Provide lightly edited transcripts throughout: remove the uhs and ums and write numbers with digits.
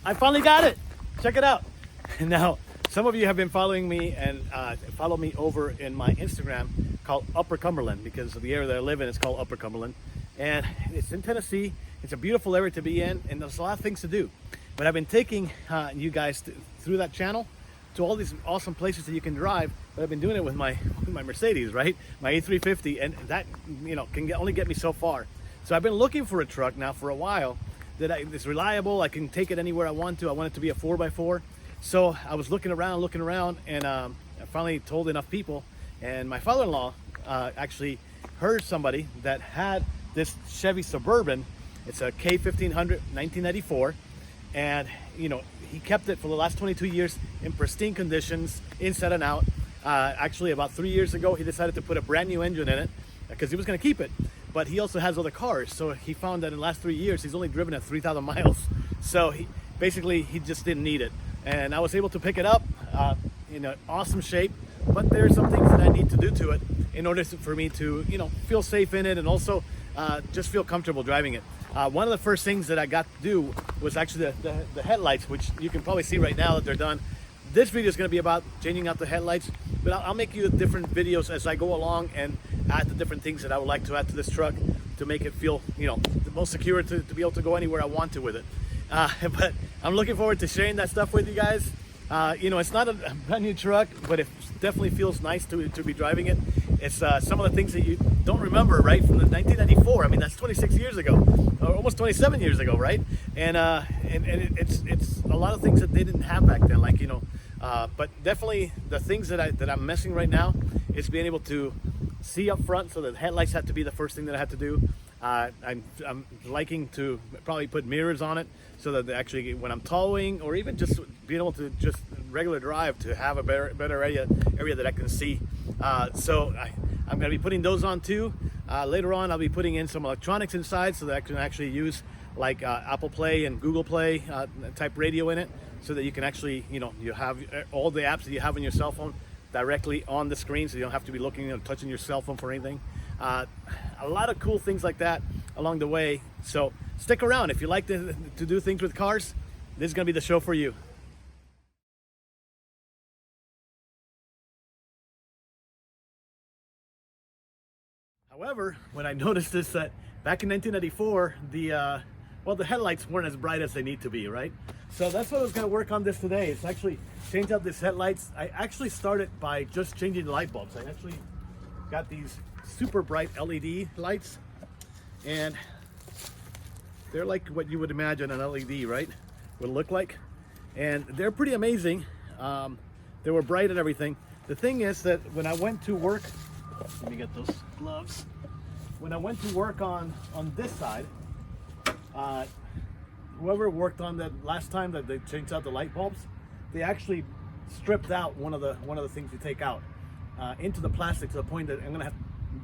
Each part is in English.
I finally got it. Check it out. Now, some of you have been following me and follow me over in my Instagram called Upper Cumberland, because of the area that I live in. It's called Upper Cumberland, and it's in Tennessee. It's a beautiful area to be in, and there's a lot of things to do. But I've been taking you guys through that channel to all these awesome places that you can drive. But I've been doing it with my Mercedes, right? My A350, and that can only get me so far. So I've been looking for a truck now for a while that is reliable. I can take it anywhere I want to. I want it to be a 4x4. So I was looking around, and I finally told enough people. And my father-in-law actually heard somebody that had this Chevy Suburban. It's a K1500 1994, and he kept it for the last 22 years in pristine conditions, inside and out. Actually, about 3 years ago, he decided to put a brand new engine in it because he was going to keep it. But he also has other cars, so he found that in the last 3 years he's only driven it 3,000 miles. So he just didn't need it, and I was able to pick it up in an awesome shape. But there are some things that I need to do to it in order for me to feel safe in it, and also just feel comfortable driving it. One of the first things that I got to do was actually the headlights, which you can probably see right now that they're done. This video is going to be about changing out the headlights, but I'll make you different videos as I go along and add the different things that I would like to add to this truck to make it feel the most secure to be able to go anywhere I want to with it. But I'm looking forward to sharing that stuff with you guys. It's not a brand new truck, but it definitely feels nice to be driving it. It's some of the things that you don't remember, right, from the 1994. I mean, that's 26 years ago, or almost 27 years ago, right? And it's a lot of things that they didn't have back then, like but definitely the things that I'm missing right now is being able to see up front. So the headlights have to be the first thing that I have to do. I'm liking to probably put mirrors on it so that actually when I'm towing, or even just being able to just regular drive, to have a better area that I can see. So I'm going to be putting those on too. Later on, I'll be putting in some electronics inside so that I can actually use like Apple Play and Google Play type radio in it, so that you can actually you have all the apps that you have on your cell phone directly on the screen, so you don't have to be looking and touching your cell phone for anything. A lot of cool things like that along the way. So stick around. If you like to do things with cars, this is going to be the show for you. However, when I noticed this, that back in 1994, the headlights weren't as bright as they need to be, right? So that's what I was going to work on this today. It's actually change out these headlights. I actually started by just changing the light bulbs. I actually got these super bright LED lights, and they're like what you would imagine an LED, right, would look like, and they're pretty amazing. They were bright and everything. The thing is that when I went to work, let me get those gloves. When I went to work on this side, whoever worked on that last time that they changed out the light bulbs, they actually stripped out one of the things you take out into the plastic, to the point that I'm gonna have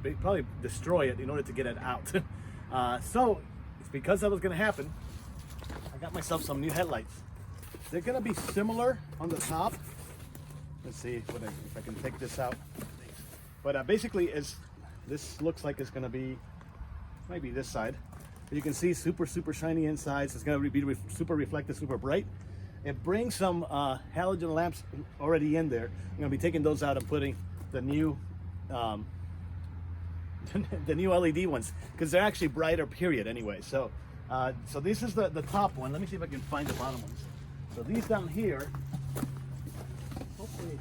to probably destroy it in order to get it out. So it's because that was gonna happen, I got myself some new headlights. They're gonna be similar on the top. Let's see if I can take this out. But basically, this looks like it's gonna be maybe this side. But you can see super shiny insides. It's gonna be super reflective, super bright. It brings some halogen lamps already in there. I'm gonna be taking those out and putting the new the new LED ones, because they're actually brighter, period, anyway. So so this is the top one. Let me see if I can find the bottom ones. So these down here, hopefully,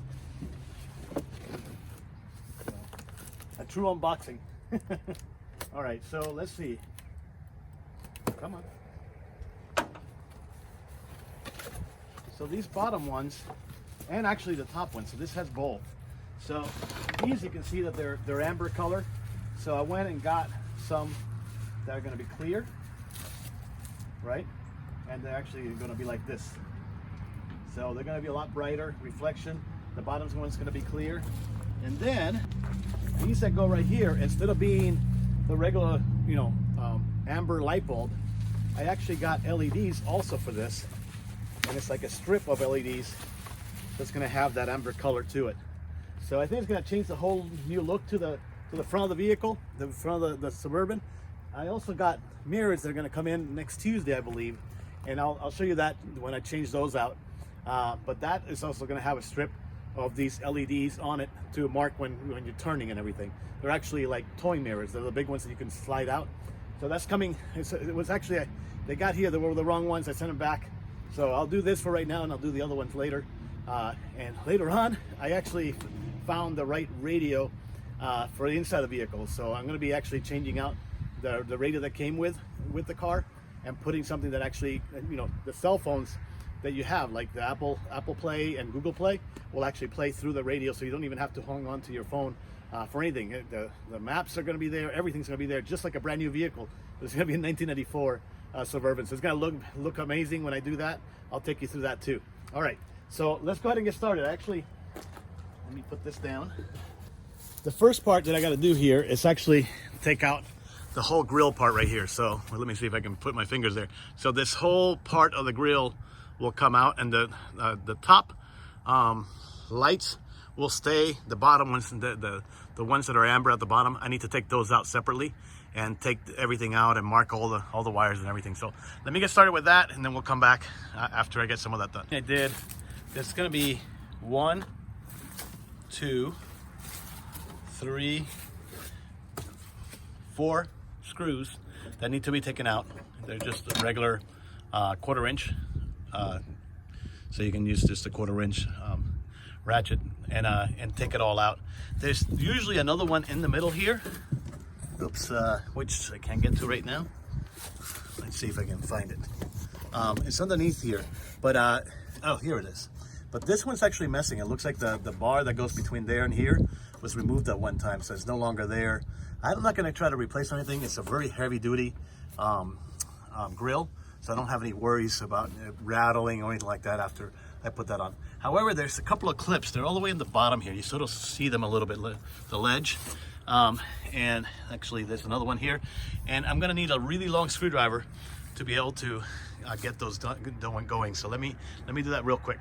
a true unboxing. All right, so let's see. Come on. So these bottom ones, and actually the top one, so this has both. So these, you can see that they're amber color. So I went and got some that are going to be clear, right? And they're actually going to be like this. So they're going to be a lot brighter reflection. The bottom one's going to be clear. And then these that go right here, instead of being the regular, amber light bulb, I actually got LEDs also for this, and it's like a strip of LEDs that's going to have that amber color to it. So I think it's going to change the whole new look to the front of the vehicle, the front of the Suburban. I also got mirrors that are going to come in next Tuesday, I believe, and I'll show you that when I change those out. But that is also going to have a strip of these LEDs on it to mark when you're turning and everything. They're actually like towing mirrors. They're the big ones that you can slide out. So that's coming. It was actually, they got here, they were the wrong ones. I sent them back. So I'll do this for right now, and I'll do the other ones later. And later on, I actually found the right radio for the inside of the vehicle. So I'm going to be actually changing out the radio that came with the car and putting something that actually, you know, the cell phones that you have, like the Apple Play and Google Play, will actually play through the radio, so you don't even have to hang on to your phone for anything. The maps are going to be there, everything's going to be there, just like a brand new vehicle. It's going to be a 1994 Suburban, so it's going to look amazing when I do that. I'll take you through that too. All right, so let's go ahead and get started. Actually, let me put this down. The first part that I got to do here is actually take out the whole grill part right here. So let me see if I can put my fingers there. So this whole part of the grill will come out, and the top lights will stay. The bottom ones, the ones that are amber at the bottom, I need to take those out separately and take everything out and mark all the wires and everything. So let me get started with that, and then we'll come back after I get some of that done. I did. There's going to be 1, 2, 3, 4 screws that need to be taken out. They're just a regular 1/4 inch. So you can use just a 1/4 inch ratchet and take it all out. There's usually another one in the middle here. Oops, which I can't get to right now. Let's see if I can find it. It's underneath here, but oh, here it is. But this one's actually missing. It looks like the bar that goes between there and here was removed at one time, so it's no longer there. I'm not going to try to replace anything. It's a very heavy duty grill, so I don't have any worries about it rattling or anything like that after I put that on. However, there's a couple of clips. They're all the way in the bottom here. You sort of see them a little bit, the ledge. And actually there's another one here. And I'm gonna need a really long screwdriver to be able to get those going. So let me do that real quick.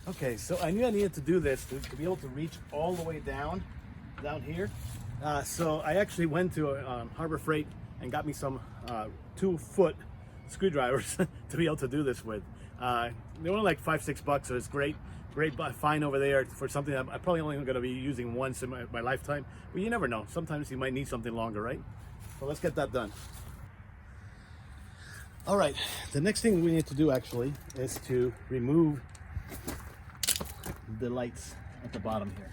Okay, so I knew I needed to do this to be able to reach all the way down here. So I actually went to Harbor Freight and got me some 2-foot screwdrivers to be able to do this with. They're only like $5-6, so it's great find over there for something I'm probably only going to be using once in my lifetime. But you never know. Sometimes you might need something longer, right? So let's get that done. All right, the next thing we need to do actually is to remove the lights at the bottom here.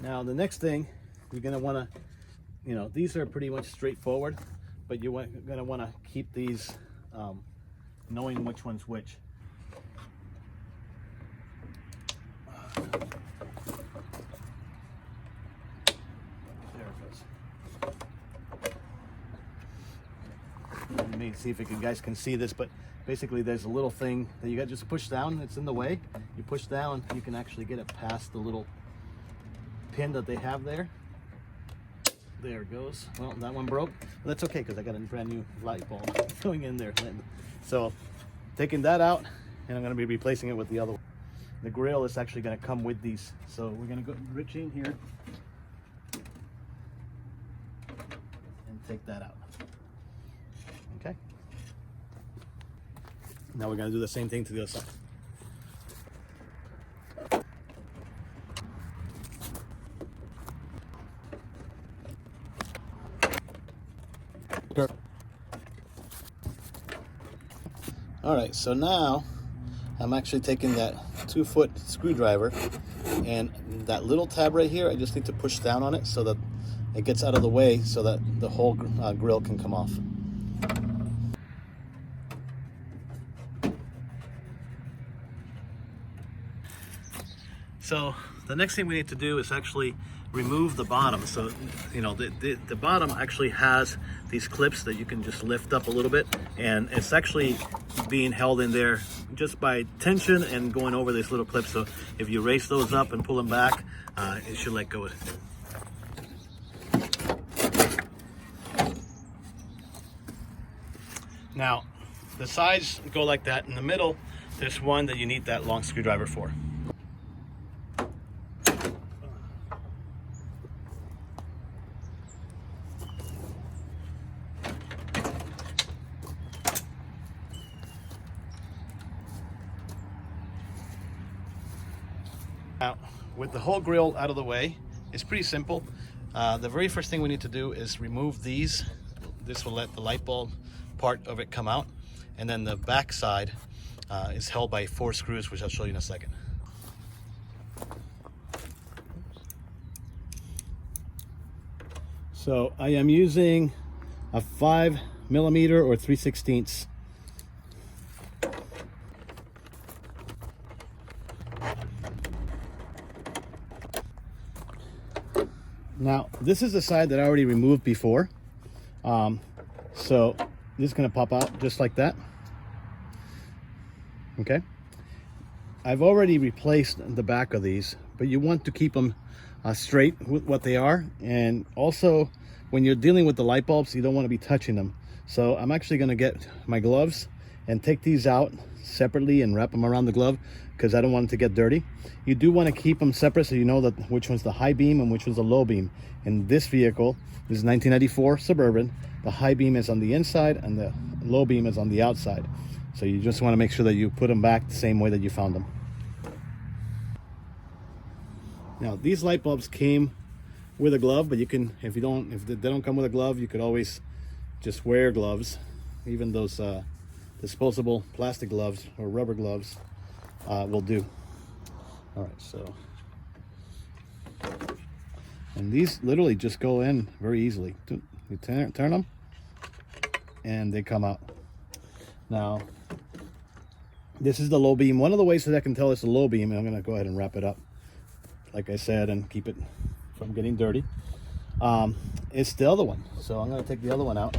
Now the next thing you're going to want to, you know, these are pretty much straightforward, but you're going to want to keep these knowing which one's which. There it goes. Let me see if you guys can see this, but basically there's a little thing that you got to just push down. It's in the way. You push down, you can actually get it past the little pin that they have there. There it goes. Well, that one broke. But that's okay because I got a brand new light bulb going in there. So taking that out, and I'm going to be replacing it with the other one. The grill is actually going to come with these. So we're going to go reach in here and take that out. Okay. Now we're going to do the same thing to the other side. All right, so now I'm actually taking that 2-foot screwdriver, and that little tab right here, I just need to push down on it so that it gets out of the way so that the whole grill can come off. So the next thing we need to do is actually remove the bottom. So, you know, the bottom actually has these clips that you can just lift up a little bit, and it's actually being held in there just by tension and going over these little clips. So if you raise those up and pull them back, it should let go. Now, the sides go like that. In the middle, this one that you need that long screwdriver for. Now, with the whole grill out of the way, it's pretty simple. The very first thing we need to do is remove these. This will let the light bulb part of it come out. And then the back side is held by 4 screws, which I'll show you in a second. So I am using a 5mm or 3/16. Now, this is the side that I already removed before. So this is going to pop out just like that. Okay. I've already replaced the back of these, but you want to keep them straight with what they are. And also, when you're dealing with the light bulbs, you don't want to be touching them. So I'm actually going to get my gloves and take these out separately and wrap them around the glove because I don't want them to get dirty. You do want to keep them separate so you know that which one's the high beam and which one's the low beam. In this vehicle, this is 1994 Suburban. The high beam is on the inside and the low beam is on the outside. So you just want to make sure that you put them back the same way that you found them. Now, these light bulbs came with a glove, but you can, if they don't come with a glove, you could always just wear gloves. Even those disposable plastic gloves or rubber gloves will do. All right, so, and these literally just go in very easily. You turn them and they come out. Now, this is the low beam. One of the ways that I can tell it's a low beam, and I'm going to go ahead and wrap it up, like I said, and keep it from getting dirty, it's the other one. So I'm going to take the other one out.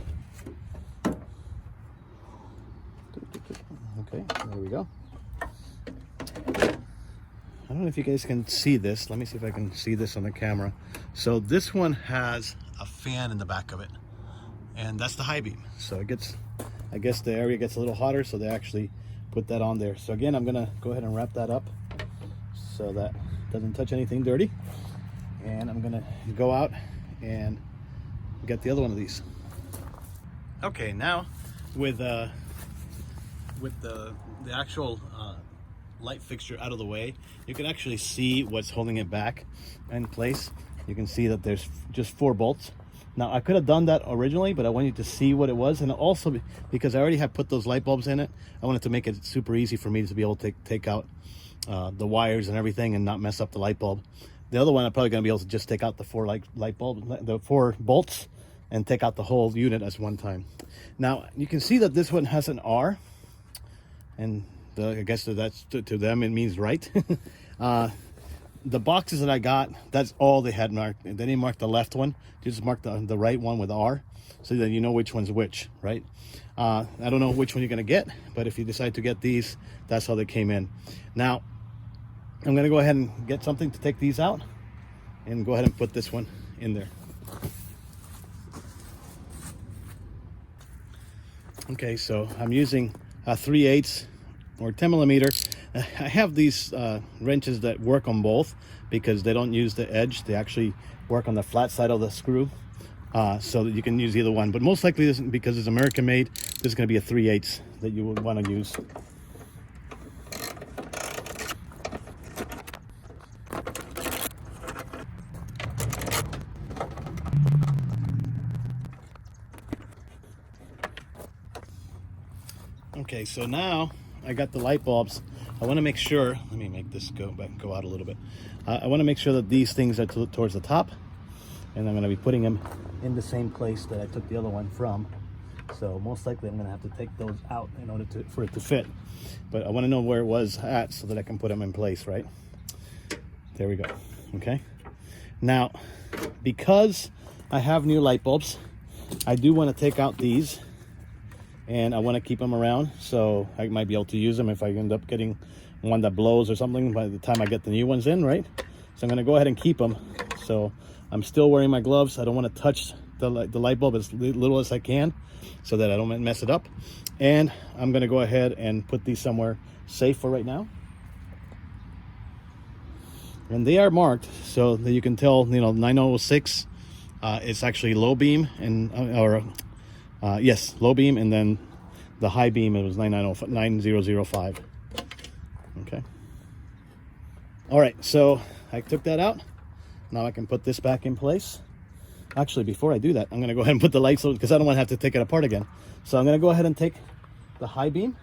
Okay, there we go. I don't know if you guys can see this. Let me see if I can see this on the camera. So this one has a fan in the back of it, and that's the high beam. So it gets, I guess the area gets a little hotter, so they actually put that on there. So again, I'm gonna go ahead and wrap that up so that it doesn't touch anything dirty. And I'm gonna go out and get the other one of these. Okay, now with the actual light fixture out of the way, you can actually see what's holding it back in place. You can see that there's just 4 bolts. Now, I could have done that originally, but I wanted to see what it was, and also because I already have put those light bulbs in it, I wanted to make it super easy for me to be able to take out the wires and everything and not mess up the light bulb. The other one, I'm probably going to be able to just take out the 4 the 4 bolts and take out the whole unit as one time. Now, you can see that this one has an R, and I guess that's to them it means right. The boxes that I got, that's all they had marked. They didn't mark the left one, just mark the right one with R, so that you know which one's which, right? I don't know which one you're gonna get, but if you decide to get these, that's how they came in. Now, I'm gonna go ahead and get something to take these out and go ahead and put this one in there. Okay, so I'm using a 3/8 or 10mm. I have these wrenches that work on both because they don't use the edge. They actually work on the flat side of the screw, so that you can use either one. But most likely, this, because it's American made, this is going to be a 3/8 that you would want to use. Okay, so now I got the light bulbs. I want to make sure, let me make this go out a little bit. I want to make sure that these things are towards the top, and I'm going to be putting them in the same place that I took the other one from. So most likely I'm going to have to take those out in order for it to fit. But I want to know where it was at so that I can put them in place, right? There we go. Okay. Now, because I have new light bulbs, I do want to take out these, and I want to keep them around, so I might be able to use them if I end up getting one that blows or something by the time I get the new ones in, right? So I'm going to go ahead and keep them. So I'm still wearing my gloves. I don't want to touch the light bulb as little as I can so that I don't mess it up. And I'm going to go ahead and put these somewhere safe for right now. And they are marked so that you can tell, 906 it's actually low beam, and yes, low beam, and then the high beam, it was 9005. Okay. All right, so I took that out. Now I can put this back in place. Actually, before I do that, I'm going to go ahead and put the lights on because I don't want to have to take it apart again. So I'm going to go ahead and take the high beam.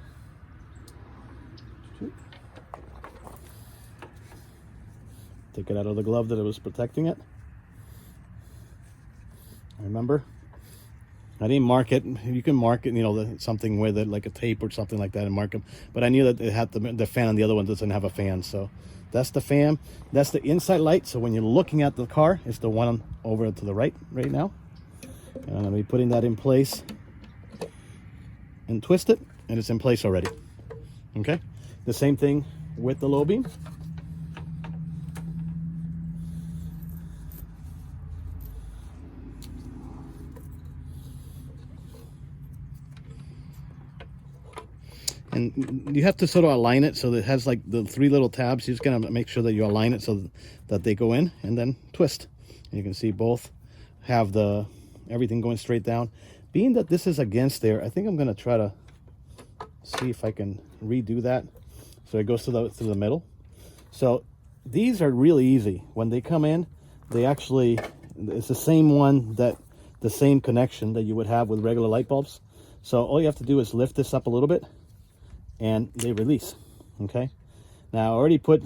Take it out of the glove that it was protecting it. Remember, I didn't mark it. You can mark it, something with it, like a tape or something like that, and mark them. But I knew that it had the fan, and the other one doesn't have a fan. So that's the fan. That's the inside light. So when you're looking at the car, it's the one over to the right now. And I'm going to be putting that in place and twist it, and it's in place already. Okay. The same thing with the low beam. And you have to sort of align it so that it has like the 3 little tabs. You're just gonna make sure that you align it so that they go in, and then twist. And you can see both have everything going straight down. Being that this is against there, I think I'm gonna try to see if I can redo that so it goes through the middle. So these are really easy. When they come in, it's the same one, the same connection that you would have with regular light bulbs. So all you have to do is lift this up a little bit, and they release. Okay, now I already put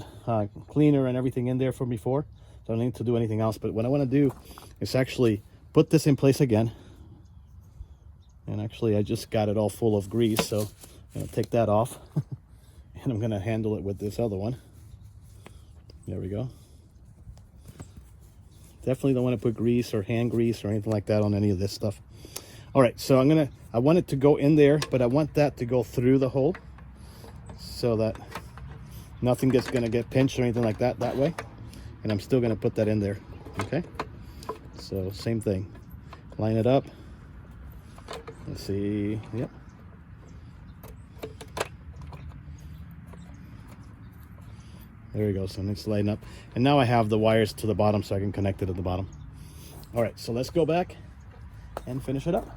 cleaner and everything in there from before, so I don't need to do anything else. But what I want to do is actually put this in place again. And actually I just got it all full of grease, so I'm going to take that off. And I'm going to handle it with this other one. There we go. Definitely don't want to put grease or hand grease or anything like that on any of this stuff. All right, so I want it to go in there, but I want that to go through the hole so that nothing going to get pinched or anything like that way. And I'm still going to put that in there. Okay, so same thing. Line it up. Let's see. Yep. There we go. So it's lighting up. And now I have the wires to the bottom so I can connect it at the bottom. All right, so let's go back and finish it up.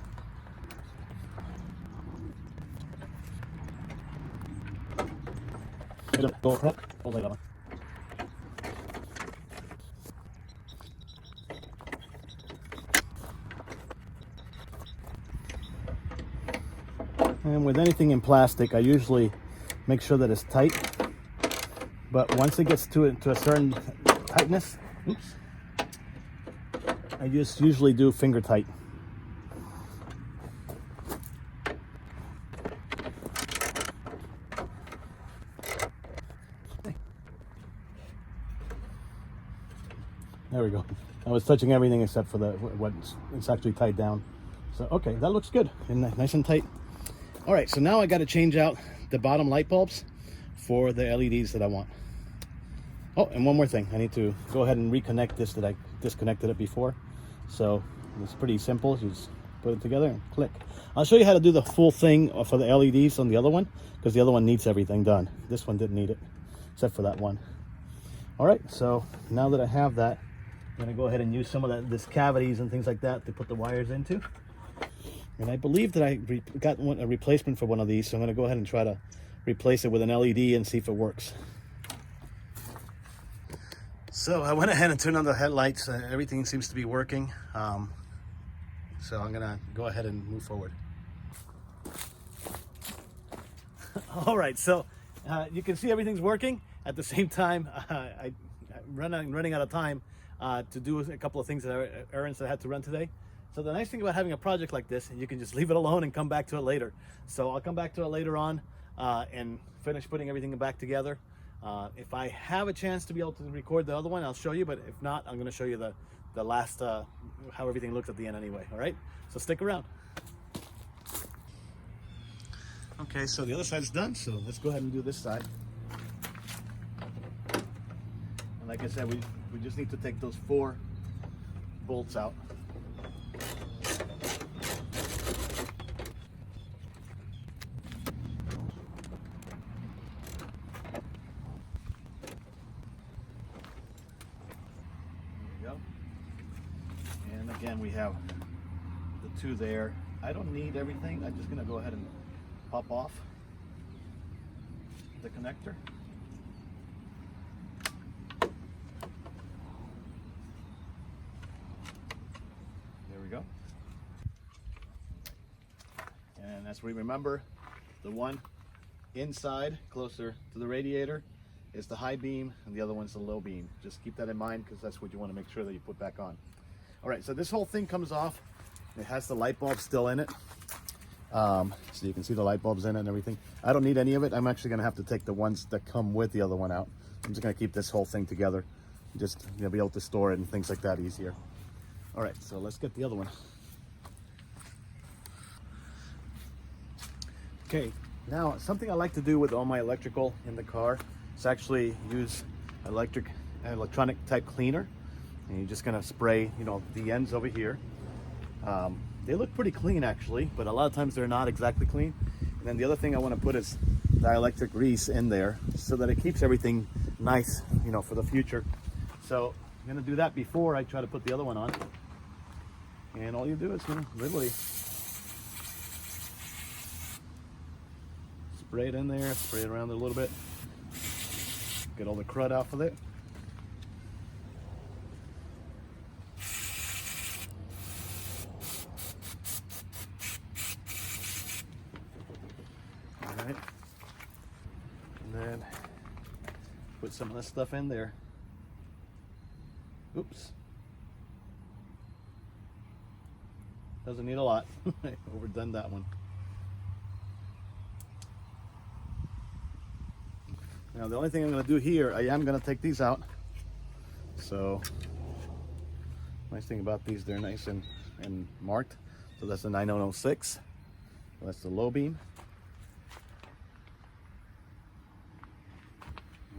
And with anything in plastic, I usually make sure that it's tight. But once it gets to a certain tightness, I just usually do finger tight. There we go. I was touching everything except for what it's actually tied down. So, okay, that looks good and nice and tight. All right, so now I got to change out the bottom light bulbs for the LEDs that I want. Oh, and one more thing. I need to go ahead and reconnect this that I disconnected it before. So it's pretty simple. You just put it together and click. I'll show you how to do the full thing for the LEDs on the other one, because the other one needs everything done. This one didn't need it, except for that one. All right, so now that I have that, I'm gonna go ahead and use some of this cavities and things like that to put the wires into. And I believe that I got a replacement for one of these, so I'm gonna go ahead and try to replace it with an LED and see if it works. So I went ahead and turned on the headlights. Everything seems to be working. So I'm gonna go ahead and move forward. All right, so you can see everything's working. At the same time, I'm running out of time to do a couple of things errands that I had to run today. So the nice thing about having a project like this, you can just leave it alone and come back to it later. So I'll come back to it later on and finish putting everything back together. If I have a chance to be able to record the other one, I'll show you, but if not, I'm going to show you the last, how everything looks at the end anyway. All right, so stick around. Okay, so the other side's done, so let's go ahead and do this side. And like I said, we just need to take those 4 bolts out. again, we have the two there. I don't need everything. I'm just gonna go ahead and pop off the connector. There we go. And as we remember, the one inside closer to the radiator is the high beam and the other one's the low beam. Just keep that in mind because that's what you want to make sure that you put back on. All right, so this whole thing comes off. It has the light bulb still in it. So you can see the light bulbs in it and everything. I don't need any of it. I'm actually gonna have to take the ones that come with the other one out. I'm just gonna keep this whole thing together. Just be able to store it and things like that easier. All right, so let's get the other one. Okay, now something I like to do with all my electrical in the car is actually use electronic type cleaner. And you're just gonna spray, the ends over here. They look pretty clean actually, but a lot of times they're not exactly clean. And then the other thing I want to put is dielectric grease in there so that it keeps everything nice, for the future. So I'm gonna do that before I try to put the other one on. And all you do is literally spray it in there, spray it around a little bit, get all the crud off of it. All right, and then put some of this stuff in there. Oops. Doesn't need a lot. I overdone that one. Now the only thing I'm going to do here, I am going to take these out. So nice thing about these, they're nice and marked. So that's the 9006. That's the low beam.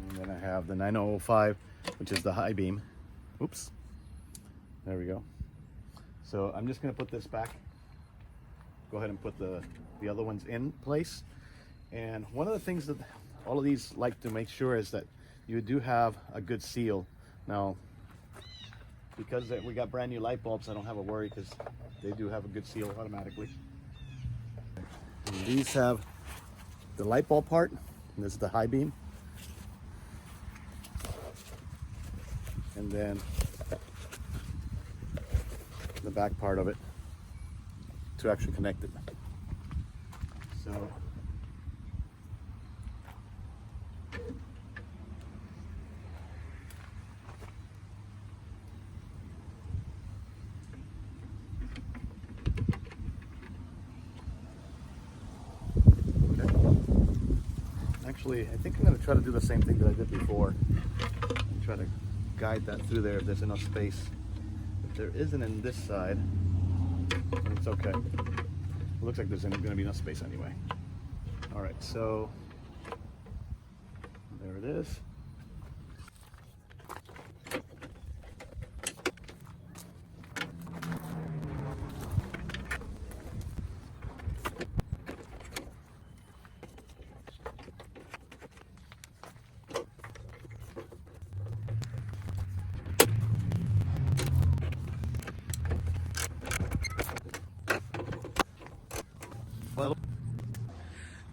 And then I have the 9005, which is the high beam. Oops. There we go. So I'm just going to put this back. Go ahead and put the other ones in place. And one of the things that all of these like to make sure is that you do have a good seal. Now, because we got brand new light bulbs, I don't have a worry because they do have a good seal automatically. And these have the light bulb part, and this is the high beam. And then the back part of it to actually connect it. So actually, I think I'm going to try to do the same thing that I did before and try to guide that through there if there's enough space. If there isn't in this side, it's okay. It looks like there's going to be enough space anyway. All right, so there it is.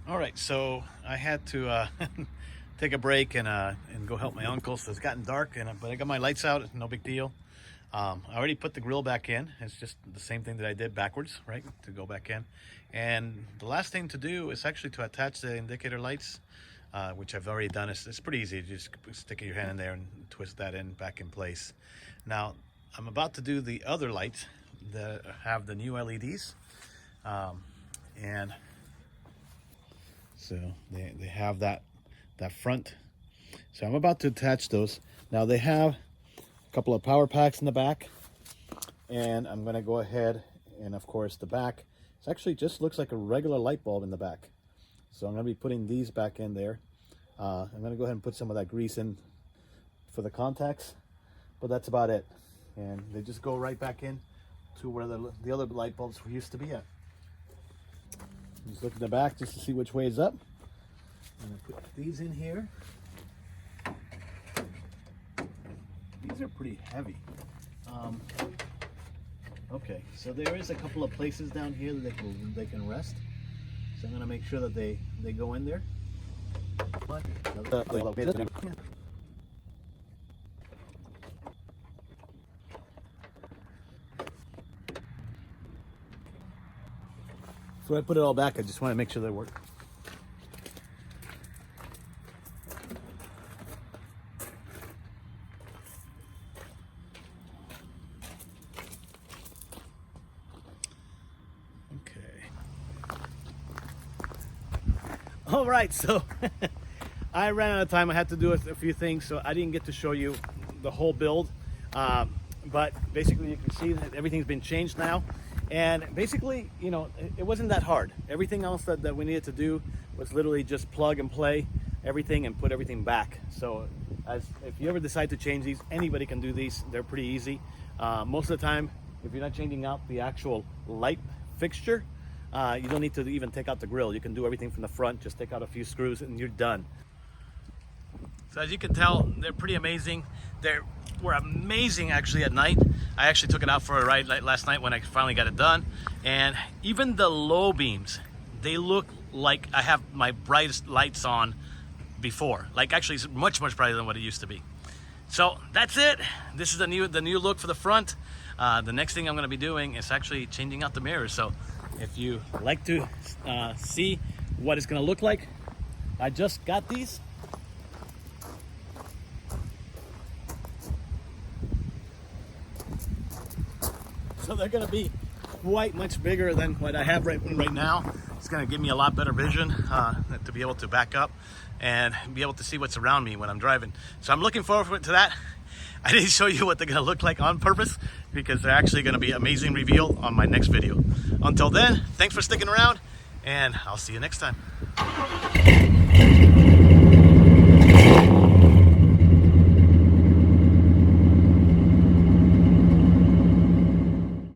All right, so I had to take a break and go help my uncle. So it's gotten dark, but I got my lights out. No big deal. I already put the grill back in. It's just the same thing that I did backwards, right? To go back in. And the last thing to do is actually to attach the indicator lights, which I've already done. It's pretty easy. You just stick your hand in there and twist that back in place. Now, I'm about to do the other lights that have the new LEDs. And so they have that front. So I'm about to attach those. Now they have a couple of power packs in the back, and I'm going to go ahead and, of course, the back. It actually just looks like a regular light bulb in the back. So I'm going to be putting these back in there. I'm going to go ahead and put some of that grease in for the contacts, but that's about it. And they just go right back in to where the other light bulbs used to be at. Just look at the back just to see which way is up. I'm going to put these in here. These are pretty heavy. Okay, so there is a couple of places down here that they can rest. So I'm gonna make sure that they go in there. So I put it all back. I just want to make sure they work. All right, so I ran out of time. I had to do a few things, so I didn't get to show you the whole build. But basically, you can see that everything's been changed now. And basically, you know, it wasn't that hard. Everything else that we needed to do was literally just plug and play everything and put everything back. So if you ever decide to change these, anybody can do these. They're pretty easy. Most of the time, if you're not changing out the actual light fixture, you don't need to even take out the grill. You can do everything from the front, just take out a few screws and you're done. So as you can tell, they're pretty amazing. They were amazing actually at night. I actually took it out for a ride last night when I finally got it done. And even the low beams, they look like I have my brightest lights on before. Like actually it's much, much brighter than what it used to be. So that's it. This is the new look for the front. The next thing I'm gonna be doing is actually changing out the mirrors. So if you like to see what it's gonna look like, I just got these. So they're gonna be quite much bigger than what I have right now. It's gonna give me a lot better vision to be able to back up and be able to see what's around me when I'm driving. So I'm looking forward to that. I didn't show you what they're gonna look like on purpose because they're actually gonna be amazing reveal on my next video. Until then, thanks for sticking around and I'll see you next time.